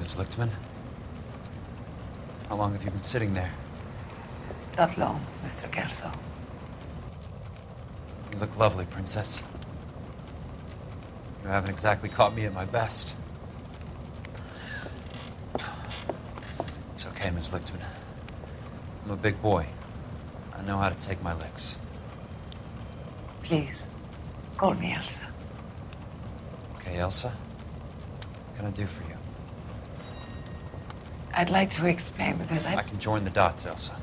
Miss Lichtman. How long have you been sitting there? Not long, Mr. Kelso. You look lovely, Princess. You haven't exactly caught me at my best. It's okay, Miss Lichtman. I'm a big boy. I know how to take my licks. Please, call me Elsa. Okay, Elsa? What can I do for you? I'd like to explain because I can join the dots, Elsa.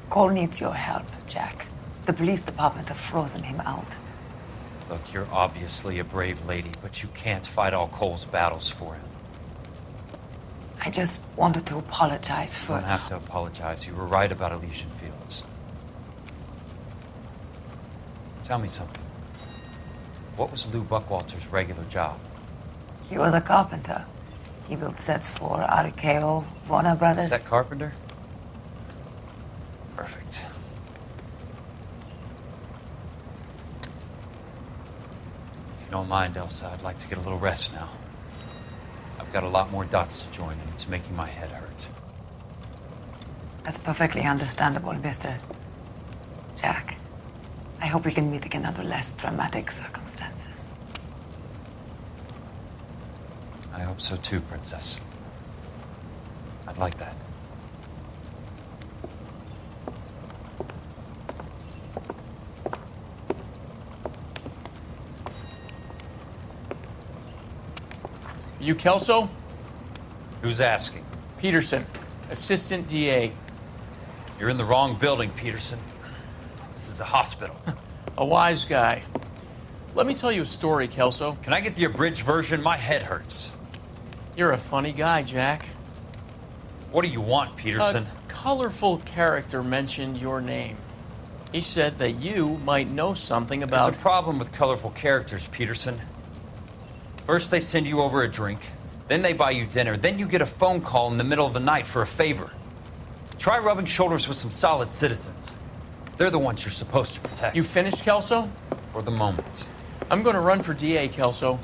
Cole needs your help, Jack. The police department have frozen him out. Look, you're obviously a brave lady, but you can't fight all Cole's battles for him. I just wanted to apologize for... You don't have to apologize. You were right about Elysian Fields. Tell me something. What was Lou Buckwalter's regular job? He was a carpenter. He built sets for RKO, Warner Brothers. Set carpenter? Perfect. If you don't mind, Elsa, I'd like to get a little rest now. I've got a lot more dots to join, and it's making my head hurt. That's perfectly understandable, Mr. Jack. I hope we can meet again under less dramatic circumstances. I hope so too, Princess. I'd like that. You Kelso? Who's asking? Peterson, Assistant DA. You're in the wrong building, Peterson. This is a hospital. A wise guy. Let me tell you a story, Kelso. Can I get the abridged version? My head hurts. You're a funny guy, Jack. What do you want, Peterson? A colorful character mentioned your name. He said that you might know something about... There's a problem with colorful characters, Peterson. First they send you over a drink, then they buy you dinner, then you get a phone call in the middle of the night for a favor. Try rubbing shoulders with some solid citizens. They're the ones you're supposed to protect. You finished, Kelso? For the moment. I'm going to run for DA, Kelso.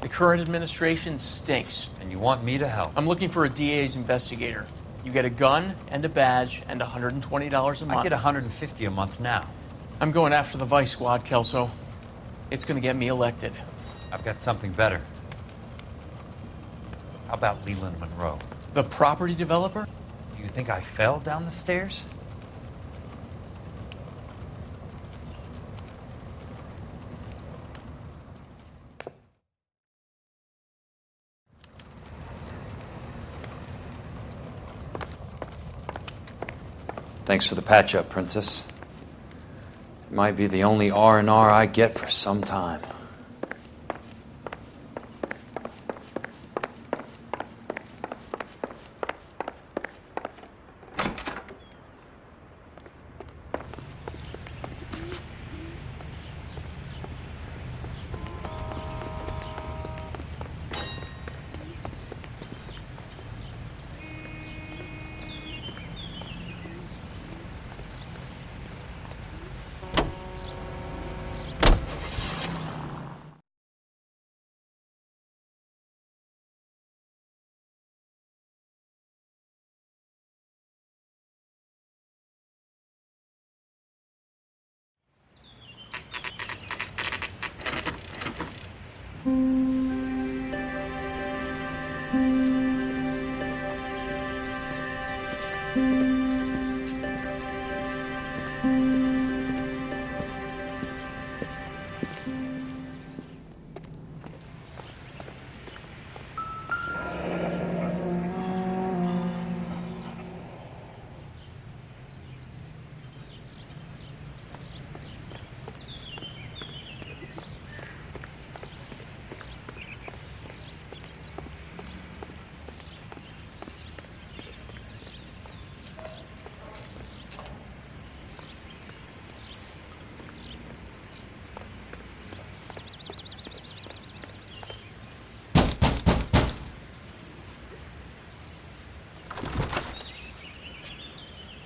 The current administration stinks. And you want me to help? I'm looking for a DA's investigator. You get a gun and a badge and $120 a month. I get $150 a month now. I'm going after the Vice Squad, Kelso. It's going to get me elected. I've got something better. How about Leland Monroe? The property developer? Do you think I fell down the stairs? Thanks for the patch-up, Princess. It might be the only R&R I get for some time.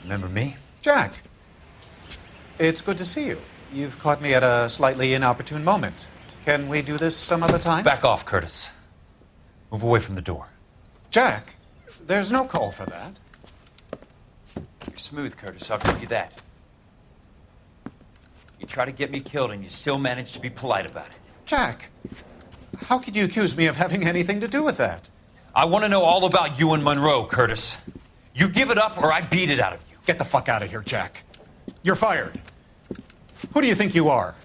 Remember me? Jack, it's good to see you. You've caught me at a slightly inopportune moment. Can we do this some other time? Back off, Curtis. Move away from the door. Jack, there's no call for that. You're smooth, Curtis, I'll give you that. You try to get me killed and you still manage to be polite about it. Jack, how could you accuse me of having anything to do with that? I want to know all about you and Monroe, Curtis. You give it up or I beat it out of you. Get the fuck out of here, Jack. You're fired. Who do you think you are?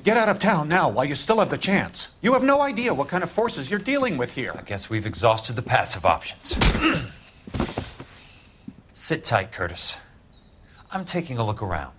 Get out of town now while you still have the chance. You have no idea what kind of forces you're dealing with here. I guess we've exhausted the passive options. Sit tight, Curtis. I'm taking a look around.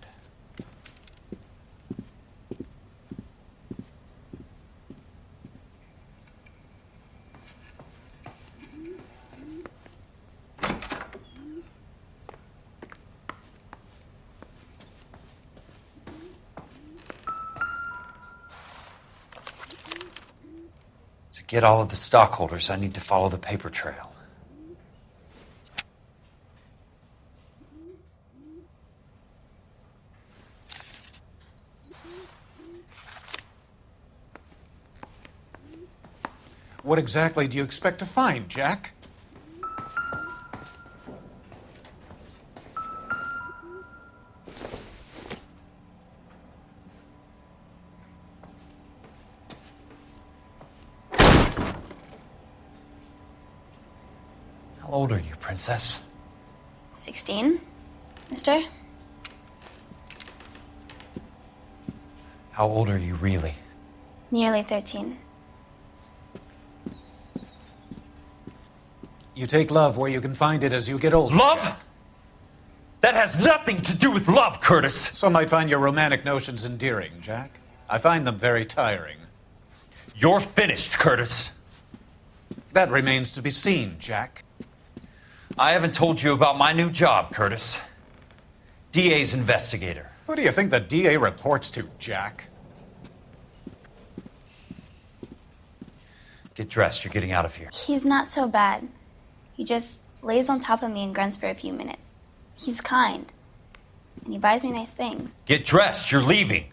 To get all of the stockholders, I need to follow the paper trail. What exactly do you expect to find, Jack? How old are you, Princess? 16, mister? How old are you really? Nearly 13. You take love where you can find it as you get older. Love? Jack. That has nothing to do with love, Curtis. Some might find your romantic notions endearing, Jack. I find them very tiring. You're finished, Curtis. That remains to be seen, Jack. I haven't told you about my new job, Curtis. DA's investigator. Who do you think the DA reports to, Jack? Get dressed, you're getting out of here. He's not so bad. He just lays on top of me and grunts for a few minutes. He's kind. And he buys me nice things. Get dressed, you're leaving.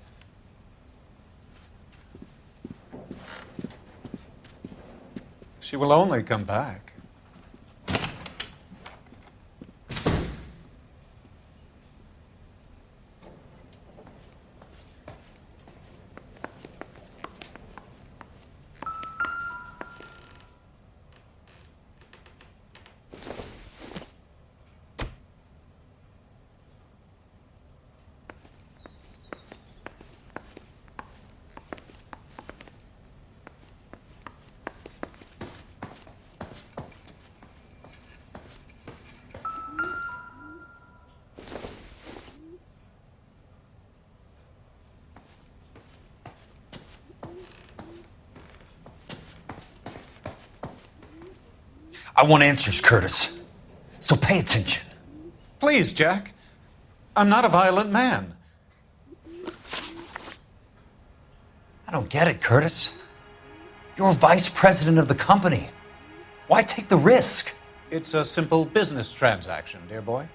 She will only come back. I want answers, Curtis. So pay attention. Please, Jack. I'm not a violent man. I don't get it, Curtis. You're vice president of the company. Why take the risk? It's a simple business transaction, dear boy.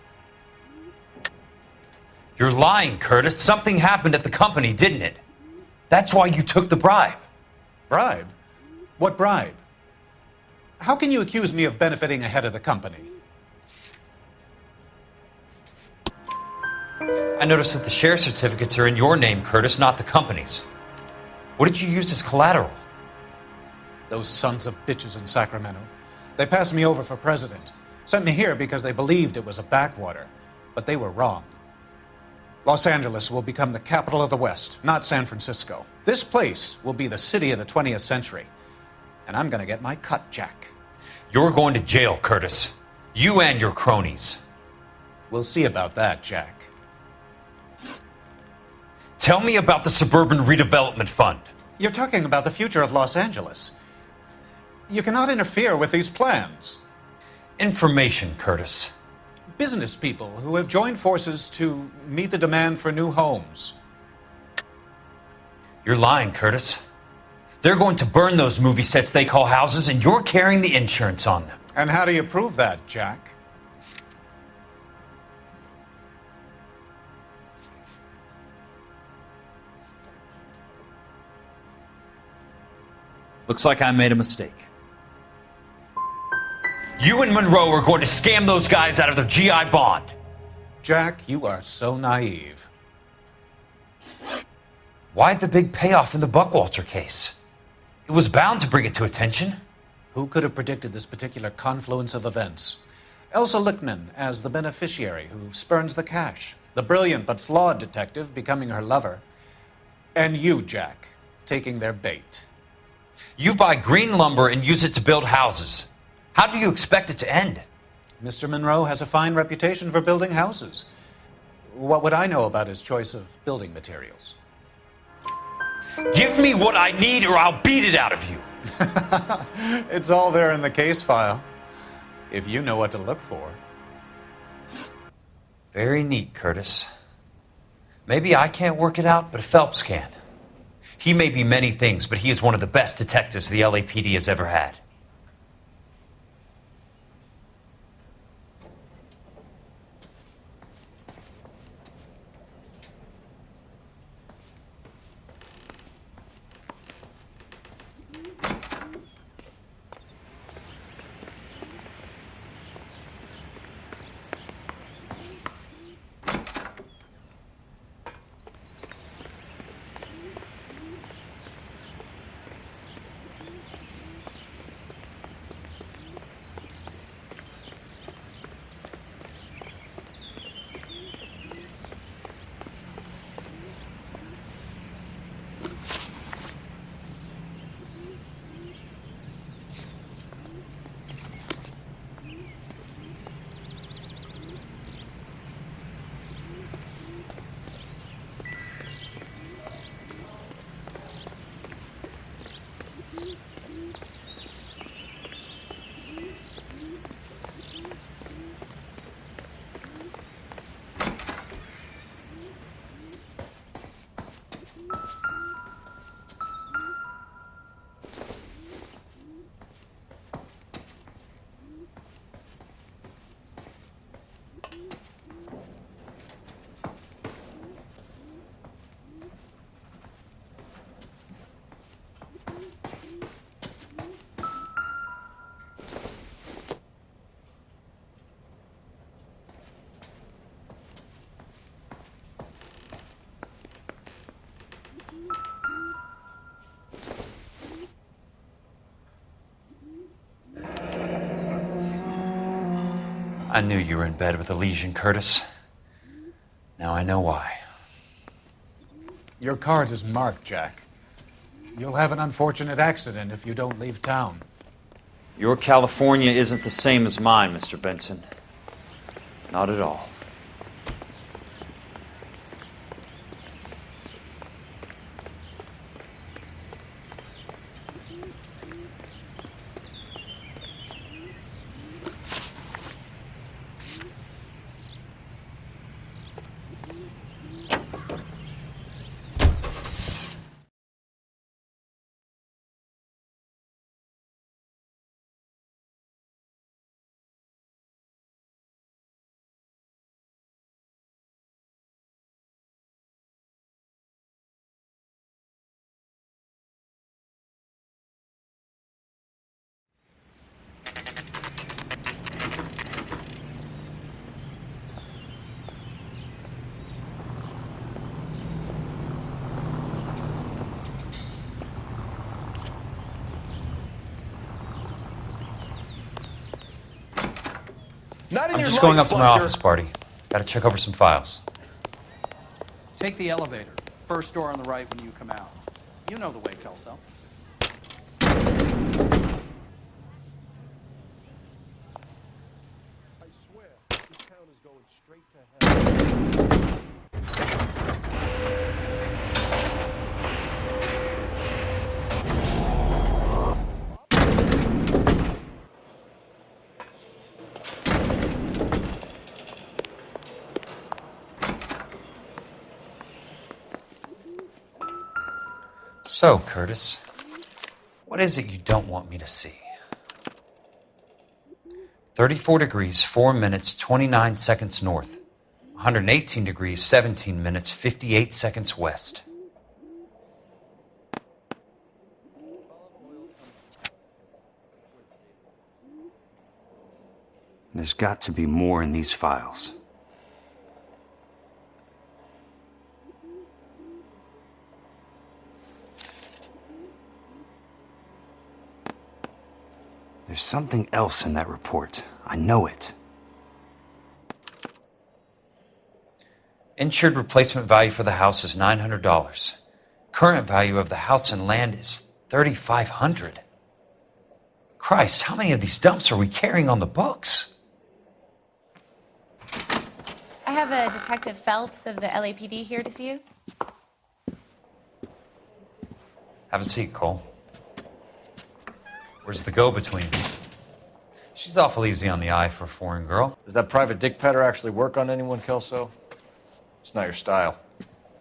You're lying, Curtis. Something happened at the company, didn't it? That's why you took the bribe. Bribe? What bribe? How can you accuse me of benefiting ahead of the company? I noticed that the share certificates are in your name, Curtis, not the company's. What did you use as collateral? Those sons of bitches in Sacramento. They passed me over for president. Sent me here because they believed it was a backwater. But they were wrong. Los Angeles will become the capital of the West, not San Francisco. This place will be the city of the 20th century. And I'm gonna get my cut, Jack. You're going to jail, Curtis. You and your cronies. We'll see about that, Jack. Tell me about the Suburban Redevelopment Fund. You're talking about the future of Los Angeles. You cannot interfere with these plans. Information, Curtis. Business people who have joined forces to meet the demand for new homes. You're lying, Curtis. They're going to burn those movie sets they call houses, and you're carrying the insurance on them. And how do you prove that, Jack? Looks like I made a mistake. You and Monroe are going to scam those guys out of their GI bond. Jack, you are so naive. Why the big payoff in the Buckwalter case? It was bound to bring it to attention. Who could have predicted this particular confluence of events? Elsa Lichtman as the beneficiary who spurns the cash, the brilliant but flawed detective becoming her lover, and you, Jack, taking their bait. You buy green lumber and use it to build houses. How do you expect it to end? Mr. Monroe has a fine reputation for building houses. What would I know about his choice of building materials? Give me what I need or I'll beat it out of you. It's all there in the case file, if you know what to look for. Very neat, Curtis. Maybe I can't work it out, but Phelps can. He may be many things, but he is one of the best detectives the LAPD has ever had. I knew you were in bed with a lesion, Curtis. Now I know why. Your card is marked, Jack. You'll have an unfortunate accident if you don't leave town. Your California isn't the same as mine, Mr. Benson. Not at all. I'm just going up to my office, Barty. Gotta check over some files. Take the elevator. First door on the right when you come out. You know the way, Kelso. I swear, this town is going straight to hell. So, Curtis, what is it you don't want me to see? 34 degrees, 4 minutes, 29 seconds north. 118 degrees, 17 minutes, 58 seconds west. There's got to be more in these files. There's something else in that report. I know it. Insured replacement value for the house is $900. Current value of the house and land is $3,500. Christ, how many of these dumps are we carrying on the books? I have a Detective Phelps of the LAPD here to see you. Have a seat, Cole. Where's the go-between? She's awful easy on the eye for a foreign girl. Does that private dick petter actually work on anyone, Kelso? It's not your style.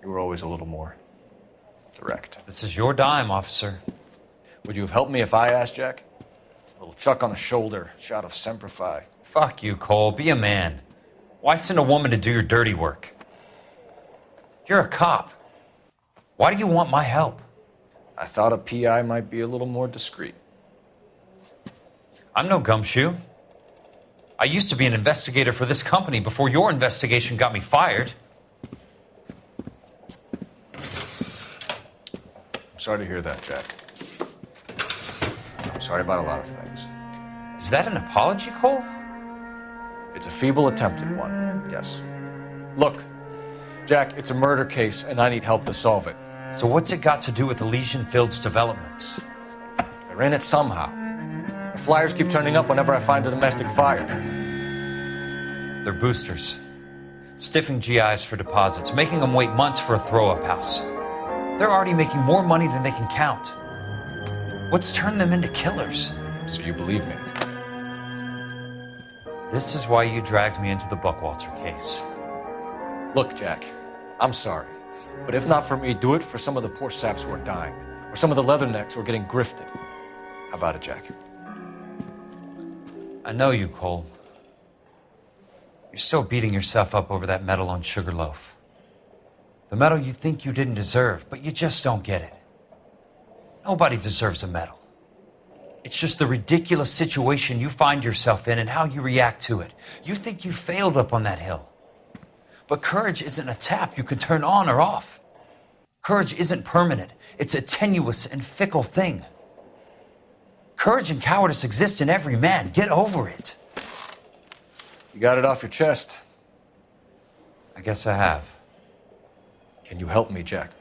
You were always a little more direct. This is your dime, officer. Would you have helped me if I asked, Jack? A little chuck on the shoulder, shot of Semper Fi. Fuck you, Cole. Be a man. Why send a woman to do your dirty work? You're a cop. Why do you want my help? I thought a PI might be a little more discreet. I'm no gumshoe. I used to be an investigator for this company before your investigation got me fired. I'm sorry to hear that, Jack. I'm sorry about a lot of things. Is that an apology, Cole? It's a feeble attempt at one, yes. Look, Jack, it's a murder case, and I need help to solve it. So what's it got to do with Elysian Fields developments? They're in it somehow. The flyers keep turning up whenever I find a domestic fire. They're boosters. Stiffing GIs for deposits, making them wait months for a throw-up house. They're already making more money than they can count. What's turned them into killers? So you believe me? This is why you dragged me into the Buckwalter case. Look, Jack, I'm sorry. But if not for me, do it for some of the poor saps who are dying. Or some of the leathernecks who are getting grifted. How about it, Jack? I know you, Cole. You're still beating yourself up over that medal on Sugarloaf. The medal you think you didn't deserve, but you just don't get it. Nobody deserves a medal. It's just the ridiculous situation you find yourself in and how you react to it. You think you failed up on that hill. But courage isn't a tap you can turn on or off. Courage isn't permanent. It's a tenuous and fickle thing. Courage and cowardice exist in every man. Get over it. You got it off your chest. I guess I have. Can you help me, Jack?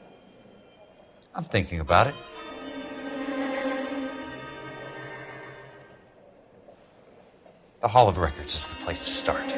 I'm thinking about it. The Hall of Records is the place to start.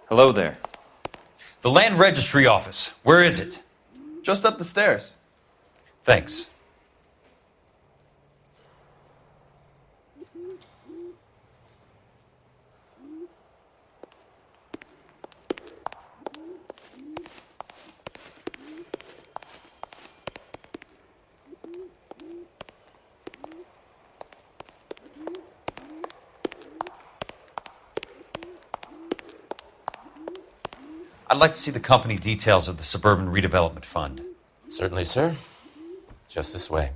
Hello there. The Land Registry Office. Where is it? Just up the stairs. Thanks. I'd like to see the company details of the Suburban Redevelopment Fund. Certainly, sir. Just this way.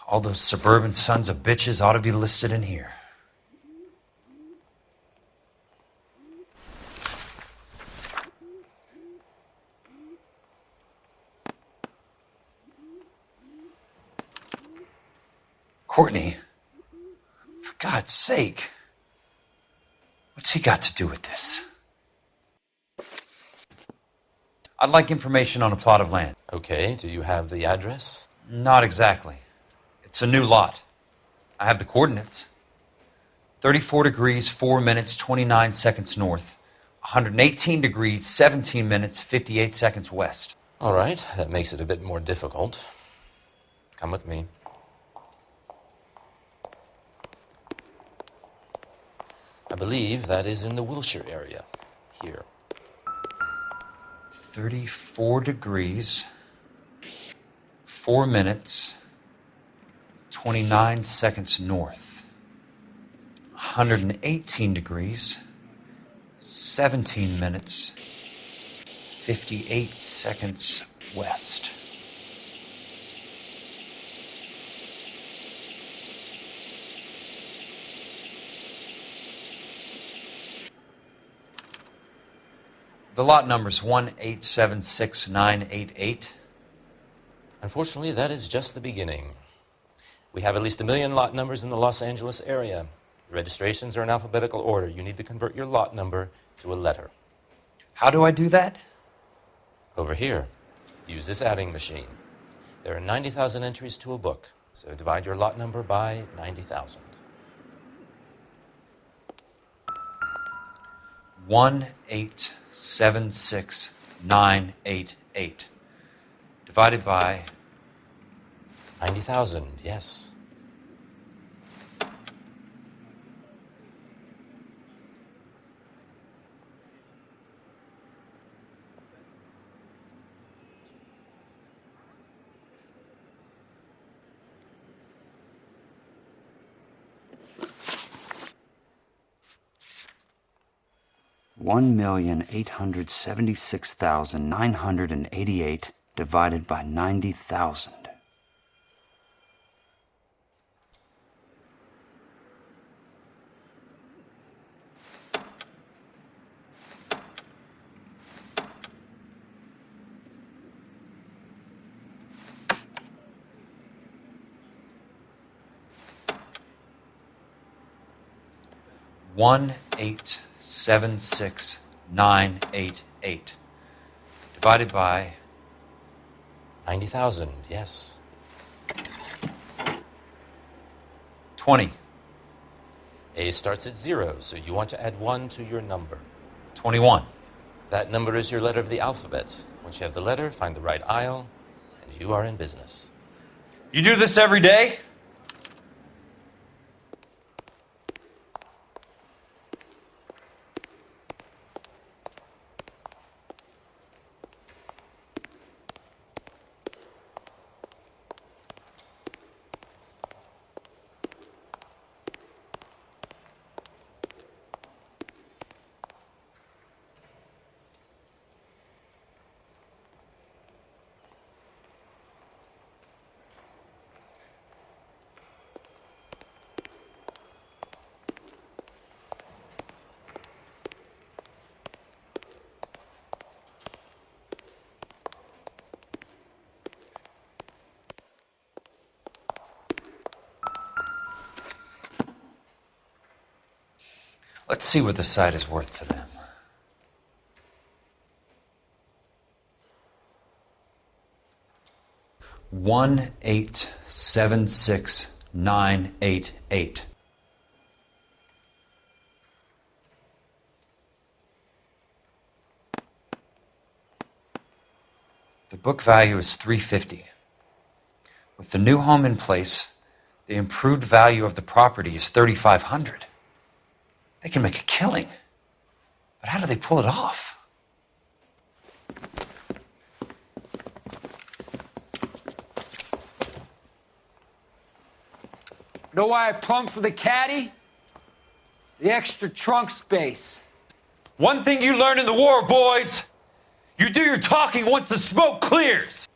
All those suburban sons of bitches ought to be listed in here. Courtney, for God's sake, what's he got to do with this? I'd like information on a plot of land. Okay, do you have the address? Not exactly. It's a new lot. I have the coordinates. 34 degrees, 4 minutes, 29 seconds north. 118 degrees, 17 minutes, 58 seconds west. All right, that makes it a bit more difficult. Come with me. I believe that is in the Wilshire area. Here. 34 degrees, 4 minutes, 29 seconds north. 118 degrees, 17 minutes, 58 seconds west. The lot number's 1876988. Unfortunately, that is just the beginning. We have at least 1 million lot numbers in the Los Angeles area. The registrations are in alphabetical order. You need to convert your lot number to a letter. How do I do that? Over here, use this adding machine. There are 90,000 entries to a book, so divide your lot number by 90,000. 1876988 divided by 90,000, yes. $1,876,988 divided by 90,000. One 1876988 divided by 90,000, yes. 20. A starts at 0, so you want to add 1 to your number. 21. That number is your letter of the alphabet. Once you have the letter, find the right aisle, and you are in business. You do this every day? Let's see what the site is worth to them. $1,876,988. The book value is $350. With the new home in place, the improved value of the property is $3,500. They can make a killing. But how do they pull it off? Know why I plumbed for the caddy? The extra trunk space. One thing you learn in the war, boys. You do your talking once the smoke clears.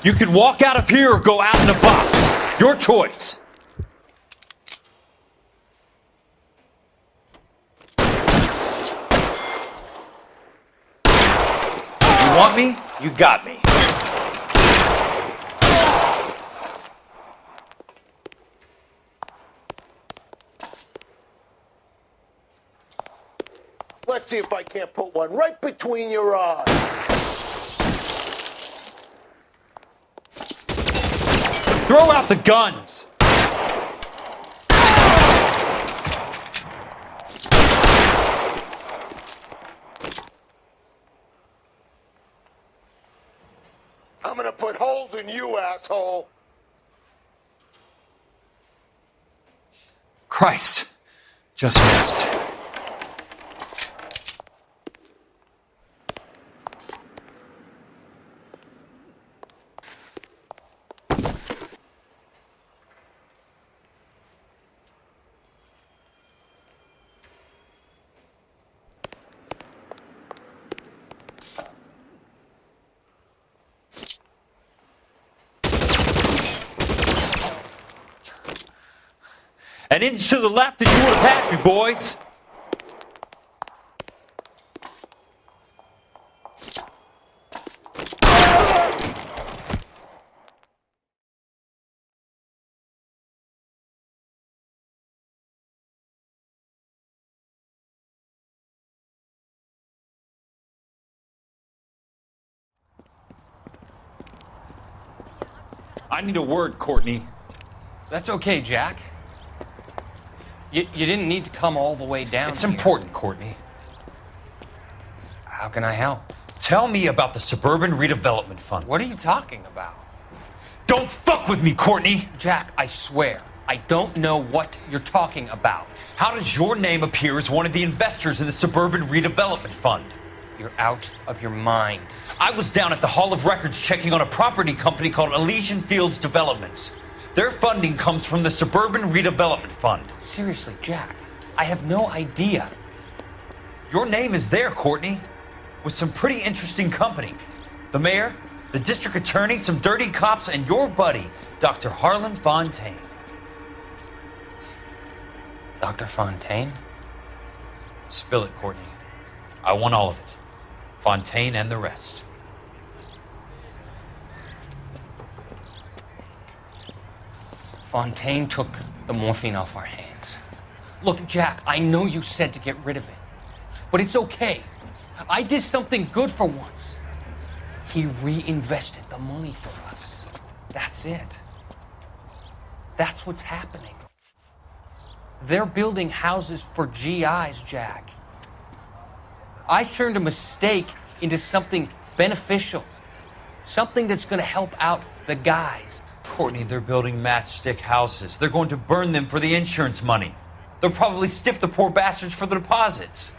You can walk out of here or go out in a box. Your choice. You got me. Let's see if I can't put one right between your eyes. Throw out the guns! I'm gonna put holes in you, asshole. Christ. Just missed. An inch to the left and you would have had me, boys. I need a word, Courtney. That's okay, Jack. You didn't need to come all the way down It's here. important, Courtney. How can I help? Tell me about the Suburban Redevelopment Fund. What are you talking about? Don't fuck with me, Courtney! Jack, I swear, I don't know what you're talking about. How does your name appear as one of the investors in the Suburban Redevelopment Fund? You're out of your mind. I was down at the Hall of Records checking on a property company called Elysian Fields Developments. Their funding comes from the Suburban Redevelopment Fund. Seriously, Jack, I have no idea. Your name is there, Courtney, with some pretty interesting company. The mayor, the district attorney, some dirty cops, and your buddy, Dr. Harlan Fontaine. Dr. Fontaine? Spill it, Courtney. I want all of it. Fontaine and the rest. Fontaine took the morphine off our hands. Look, Jack, I know you said to get rid of it, but it's okay. I did something good for once. He reinvested the money for us. That's it. That's what's happening. They're building houses for GIs, Jack. I turned a mistake into something beneficial, something that's going to help out the guys. Courtney, they're building matchstick houses. They're going to burn them for the insurance money. They'll probably stiff the poor bastards for the deposits.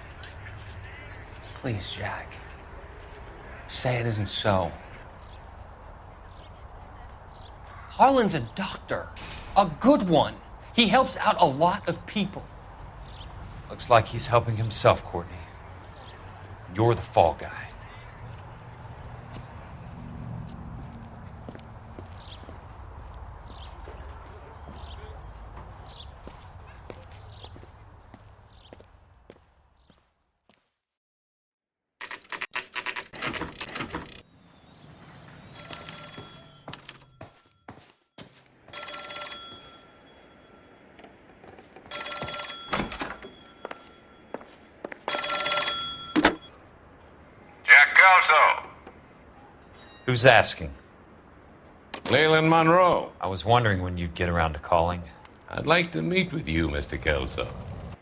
Please, Jack. Say it isn't so. Harlan's a doctor. A good one. He helps out a lot of people. Looks like he's helping himself, Courtney. You're the fall guy. Who's asking? Leland Monroe. I was wondering when you'd get around to calling. I'd like to meet with you, Mr. Kelso.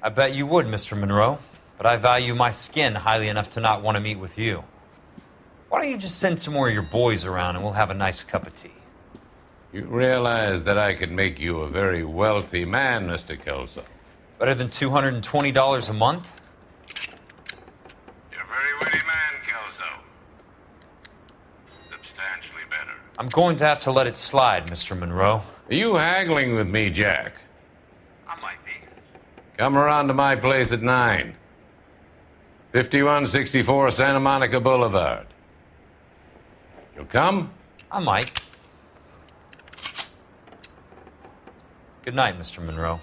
I bet you would, Mr. Monroe. But I value my skin highly enough to not want to meet with you. Why don't you just send some more of your boys around and we'll have a nice cup of tea? You realize that I could make you a very wealthy man, Mr. Kelso. Better than $220 a month? You're a very witty man, Kelso. Substantially better. I'm going to have to let it slide, Mr. Monroe. Are you haggling with me, Jack? I might be. Come around to my place at 9. 5164 Santa Monica Boulevard. You'll come? I might. Good night, Mr. Monroe.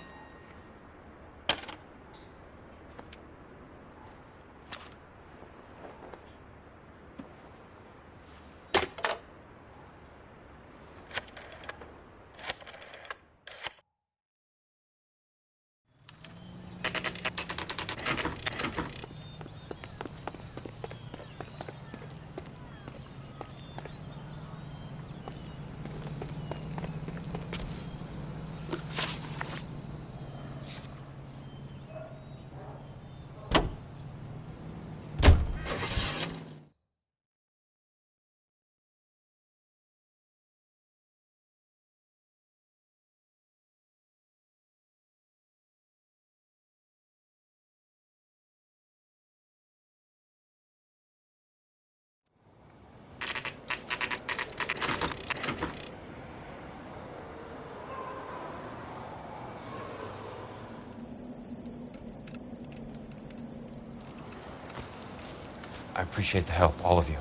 I appreciate the help, all of you.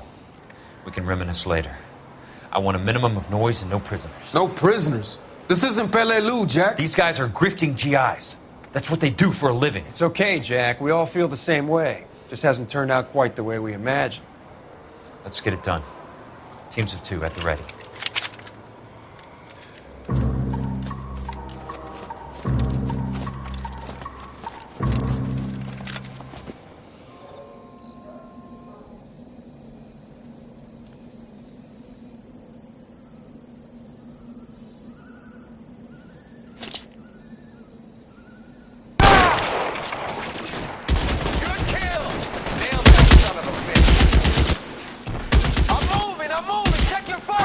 We can reminisce later. I want a minimum of noise and no prisoners. No prisoners? This isn't Peleliu, Jack. These guys are grifting GIs. That's what they do for a living. It's okay, Jack. We all feel the same way. Just hasn't turned out quite the way we imagined. Let's get it done. Teams of 2 at the ready.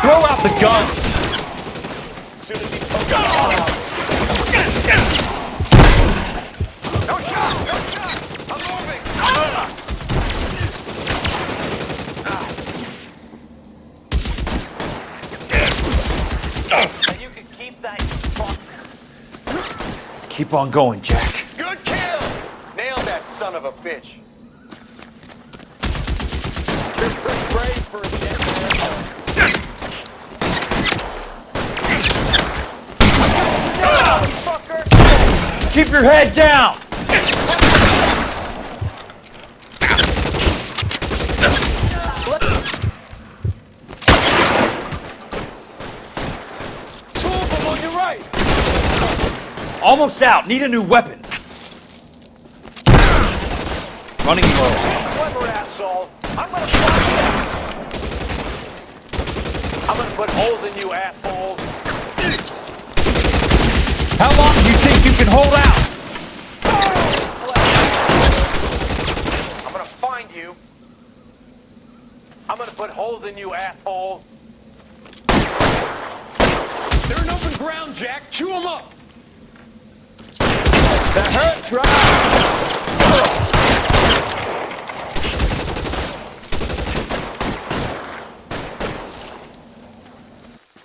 Throw out the gun! As soon as he pokes No shot! I'm moving! And you can keep that, you fuck. Keep on going, Jack. Good kill! Nailed that son of a bitch. You're pretty brave for a dead man. Keep your head down! Two of them on your right! Almost out. Need a new weapon. Running low. Clever asshole. I'm gonna put holes in you, asshole. How long do you think you can hold out? I'm gonna find you. I'm gonna put holes in you, asshole. They're in open ground, Jack. Chew them up. That hurts, right?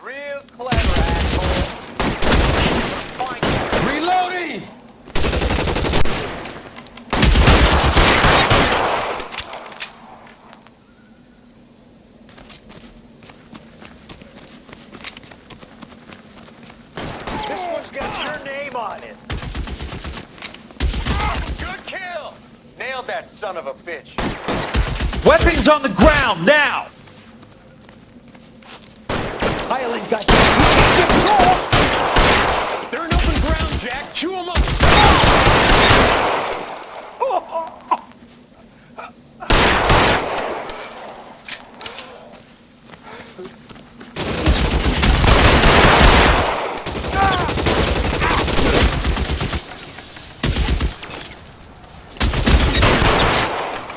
Real clever, asshole. Find you. Reloading! This one's got your name on it. Good kill! Nailed that son of a bitch. Weapons on the ground, now! Highland got They're in open ground, Jack. Chew them up.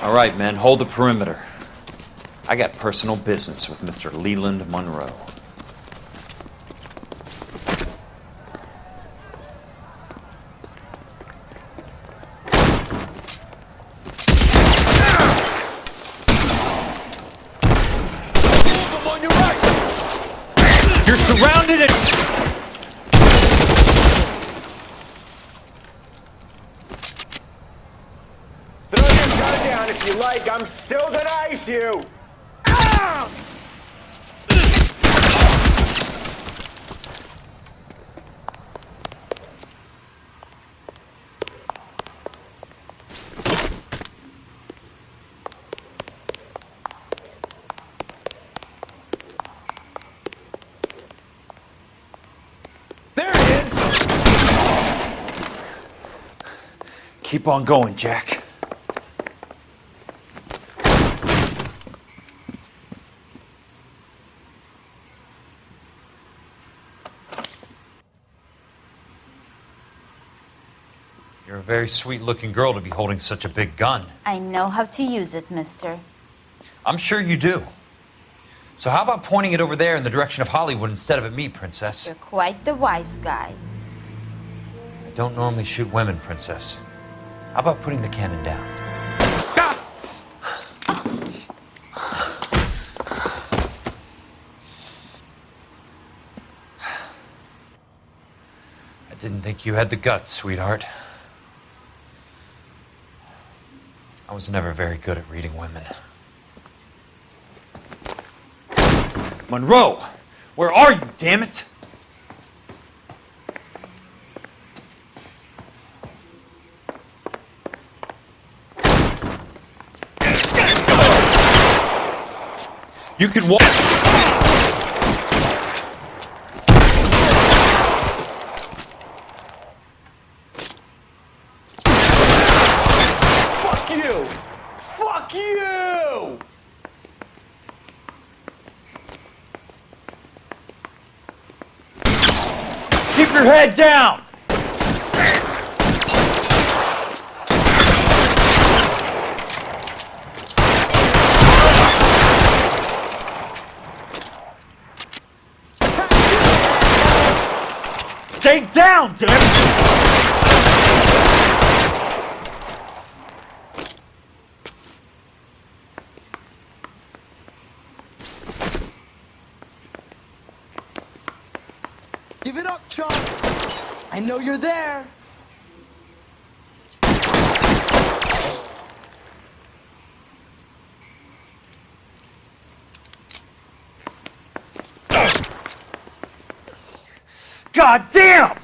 All right, men, hold the perimeter. I got personal business with Mr. Leland Monroe. On your right. You're surrounded and... Throw your gun down if you like. I'm still gonna ice you. Ah! There it is. Keep on going, Jack. You're a very sweet-looking girl to be holding such a big gun. I know how to use it, mister. I'm sure you do. So how about pointing it over there in the direction of Hollywood instead of at me, Princess? You're quite the wise guy. I don't normally shoot women, Princess. How about putting the cannon down? I didn't think you had the guts, sweetheart. I was never very good at reading women. Monroe! Where are you, damn it? You can walk. Fuck you! Fuck you! Keep your head down! Stay down, damn it! Give it up, Chuck. I know you're there. God damn!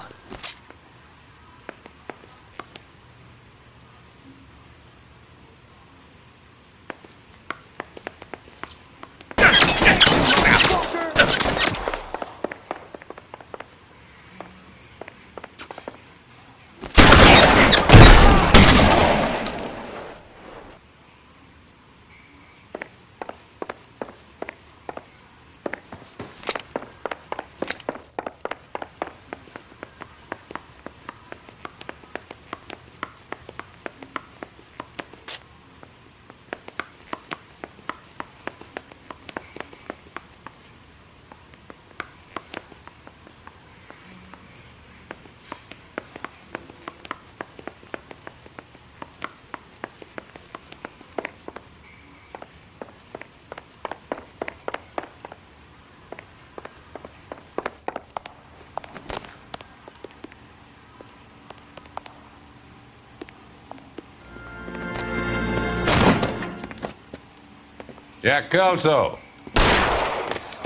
Jack Kelso.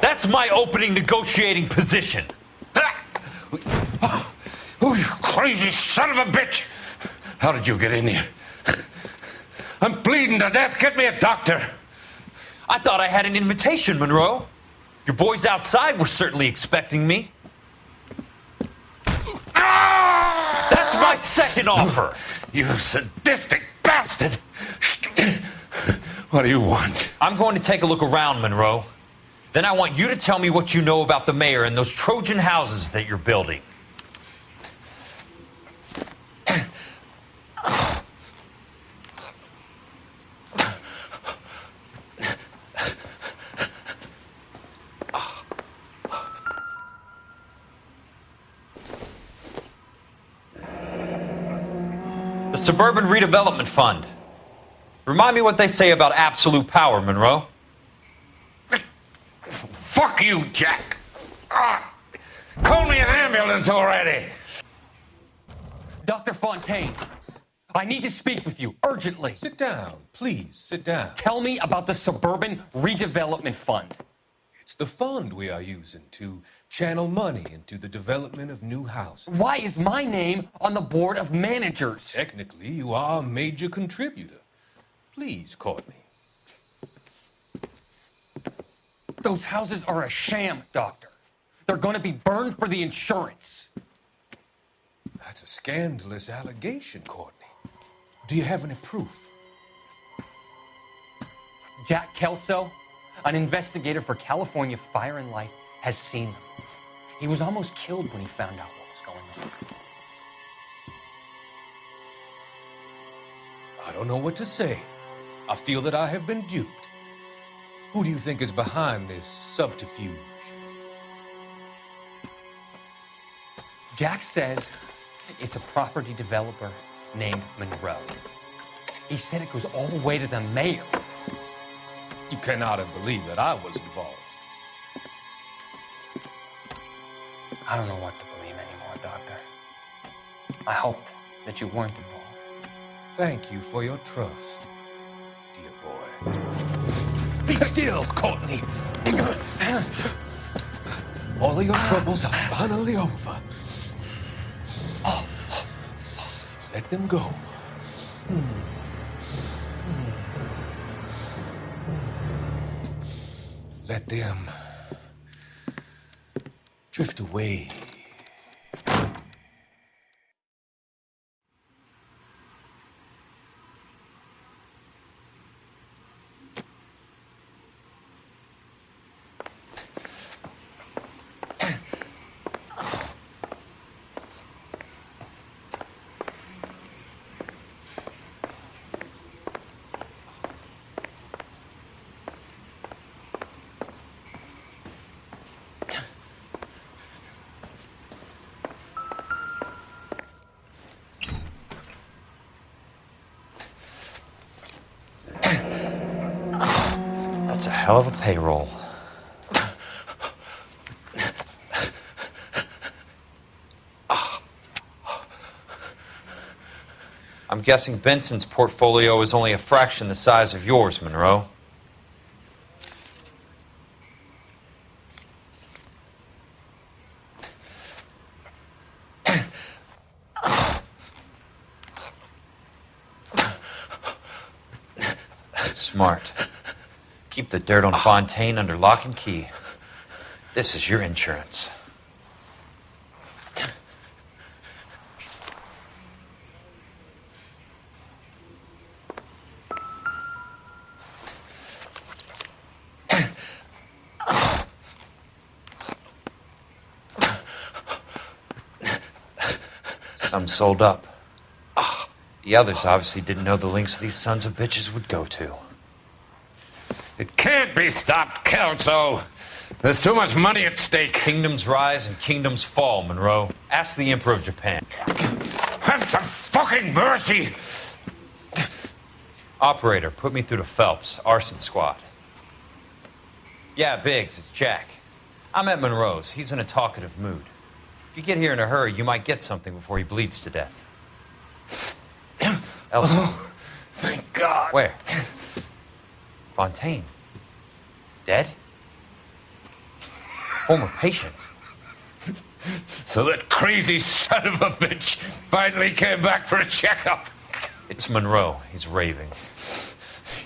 That's my opening negotiating position. Oh, you crazy son of a bitch! How did you get in here? I'm bleeding to death. Get me a doctor. I thought I had an invitation, Monroe. Your boys outside were certainly expecting me. That's my second offer. You sadistic bastard! What do you want? I'm going to take a look around, Monroe. Then I want you to tell me what you know about the mayor and those Trojan houses that you're building. The Suburban Redevelopment Fund. Remind me what they say about absolute power, Monroe. Fuck you, Jack. Call me an ambulance already. Dr. Fontaine, I need to speak with you urgently. Sit down, please, sit down. Tell me about the Suburban Redevelopment Fund. It's the fund we are using to channel money into the development of new houses. Why is my name on the board of managers? Technically, you are a major contributor. Please, Courtney. Those houses are a sham, Doctor. They're going to be burned for the insurance. That's a scandalous allegation, Courtney. Do you have any proof? Jack Kelso, an investigator for California Fire and Life, has seen them. He was almost killed when he found out what was going on. I don't know what to say. I feel that I have been duped. Who do you think is behind this subterfuge? Jack says it's a property developer named Monroe. He said it goes all the way to the mayor. You cannot have believed that I was involved. I don't know what to believe anymore, Doctor. I hoped that you weren't involved. Thank you for your trust, dear boy. Be still! still, Courtney. All of your troubles are finally over. Let them go. Let them drift away. That's a hell of a payroll. I'm guessing Benson's portfolio is only a fraction the size of yours, Monroe. Smart. Keep the dirt on Fontaine under lock and key. This is your insurance. Some sold up. The others obviously didn't know the lengths these sons of bitches would go to. It can't be stopped, Kelso. There's too much money at stake. Kingdoms rise and kingdoms fall, Monroe. Ask the Emperor of Japan. Have some fucking mercy! Operator, put me through to Phelps, arson squad. Yeah, Biggs, it's Jack. I'm at Monroe's. He's in a talkative mood. If you get here in a hurry, you might get something before he bleeds to death. Elsa. Oh, thank God. Where? Fontaine. Dead? Former patient. So that crazy son of a bitch finally came back for a checkup. It's Monroe. He's raving.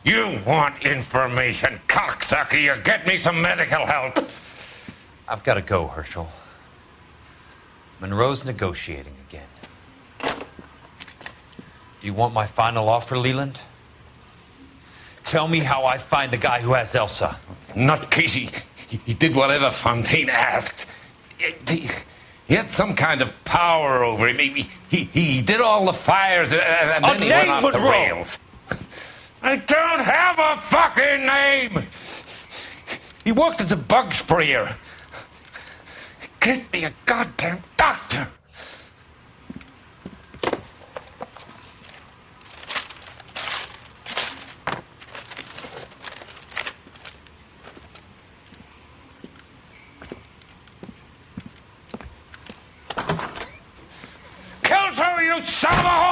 You want information, cocksucker. You get me some medical help. I've got to go, Herschel. Monroe's negotiating again. Do you want my final offer, Leland? Tell me how I find the guy who has Elsa. Nutcase, he did whatever Fontaine asked. He had some kind of power over him. He did all the fires and then he went off the rails. I don't have a fucking name! He worked as a bug sprayer. Get me a goddamn doctor! Kelso, you son of a